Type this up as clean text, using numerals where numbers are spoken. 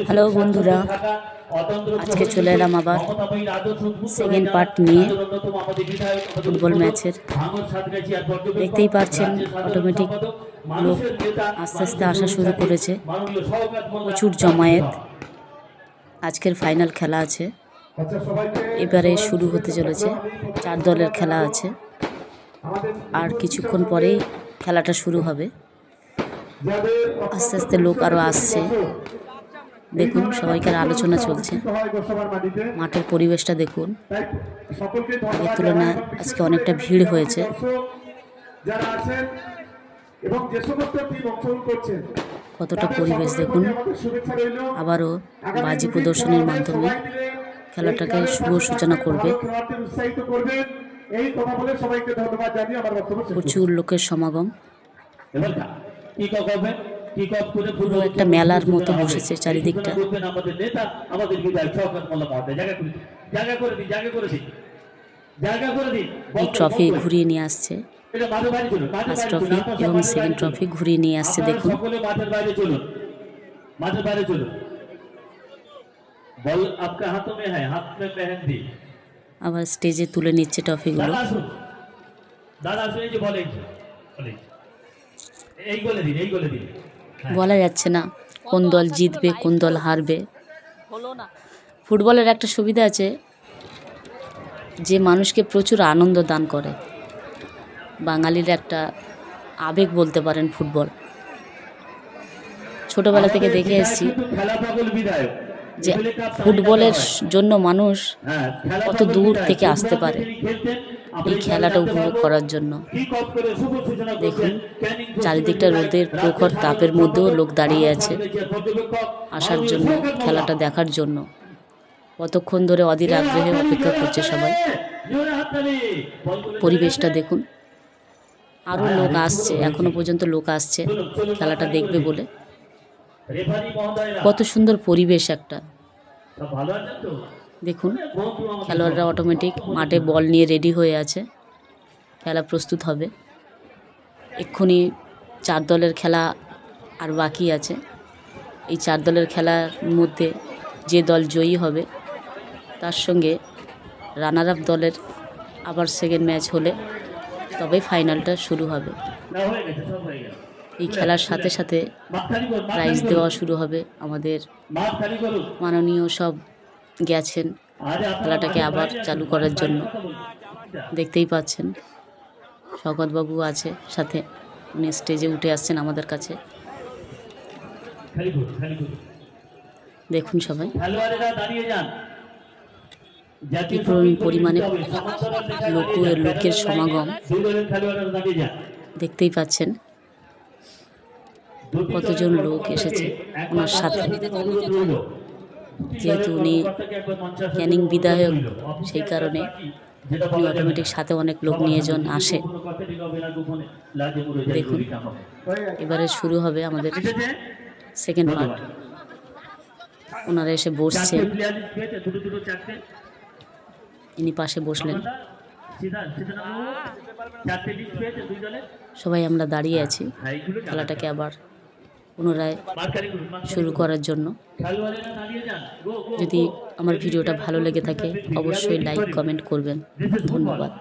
Hello বন্ধুরা, আজকে চলে এলাম আবার সেকেন্ড পার্ট নিয়ে ফুটবল ম্যাচের। দেখতেই পাচ্ছেন অটোমেটিক লোক আস্তে আস্তে আসা শুরু করেছে, প্রচুর জমায়েত। আজকের ফাইনাল খেলা আছে, এবারে শুরু হতে চলেছে। 4 দলের খেলা আছে, আর কিছুক্ষণ পরেই খেলাটা শুরু হবে। আস্তে আস্তে লোক আরও আসছে। দেখুন, সবাইকার আলোচনা চলছে। মাঠের পরিবেশটা দেখুন, আগের তুলনায় আজকে অনেকটা ভিড় হয়েছে। কতটা পরিবেশ দেখুন। আবারও বাজি প্রদর্শনীর মাধ্যমে খেলাটাকে শুভ সূচনা করবে। প্রচুর লোকের সমাগম, পুরো একটা মেলার মতো বসেছে চারিদিকটা। এই ট্রফি ঘুরিয়ে নিয়ে আসছে, ফার্স্ট ট্রফি এবং সেকেন্ড ট্রফি ঘুরিয়ে নিয়ে আসছে। দেখুন, আবার স্টেজে তুলে নিচ্ছে ট্রফিগুলো। বলা যাচ্ছে না কোন দল জিতবে কোন দল হারবে। ফুটবলের একটা সুবিধা আছে যে মানুষকে প্রচুর আনন্দ দান করে। বাঙালির একটা আবেগ বলতে পারেন ফুটবল। ছোটবেলা থেকে দেখে এসেছি যে ফুটবলের জন্য মানুষ কত দূর থেকে আসতে পারে এই খেলাটা উপভোগ করার জন্য। দেখুন, চারিদিকটা রোদের প্রখর তাপের মধ্যেও লোক দাঁড়িয়ে আছে আসার জন্য, খেলাটা দেখার জন্য। কতক্ষণ ধরে অধীর আগ্রহে অপেক্ষা করছে সবাই। পরিবেশটা দেখুন, আরও লোক আসছে, এখনো পর্যন্ত লোক আসছে খেলাটা দেখবে বলে। কত সুন্দর পরিবেশ একটা। দেখুন, খেলোয়াড়রা অটোমেটিক মাঠে বল নিয়ে রেডি হয়ে আছে, খেলা প্রস্তুত হবে। এক্ষুনি 4 দলের খেলা আর বাকি আছে। এই 4 দলের খেলার মধ্যে যে দল জয়ী হবে তার সঙ্গে রানার আপ দলের আবার সেকেন্ড ম্যাচ হলে তবেই ফাইনালটা শুরু হবে। এই খেলার সাথে সাথে প্রাইজ দেওয়া শুরু হবে। আমাদের মাননীয় সব গেছেন খেলাটাকে আবার চালু করার জন্য। দেখতেই পাচ্ছেন শওকতবাবু আছে সাথে, উনি স্টেজে উঠে আসছেন আমাদের কাছে। দেখুন সবাই কি পরিমাণে লোকের সমাগম দেখতেই পাচ্ছেন। কতজন লোক এসেছে ওনার সাথে। যেহেতু উনি ক্যানিং বিধায়ক, সেই কারণে উনি অটোমেটিক সাথে অনেক লোক নিয়েজন আসে। দেখুন, এবারে শুরু হবে আমাদের সেকেন্ড পার্ট। ওনারা এসে বসছেন, ইনি পাশে বসলেন। সবাই আমরা দাঁড়িয়ে আছি খেলাটাকে আবার পুনরায় শুরু করার জন্য। যদি আমার ভিডিওটা ভালো লেগে থাকে অবশ্যই লাইক কমেন্ট করবেন। ধন্যবাদ।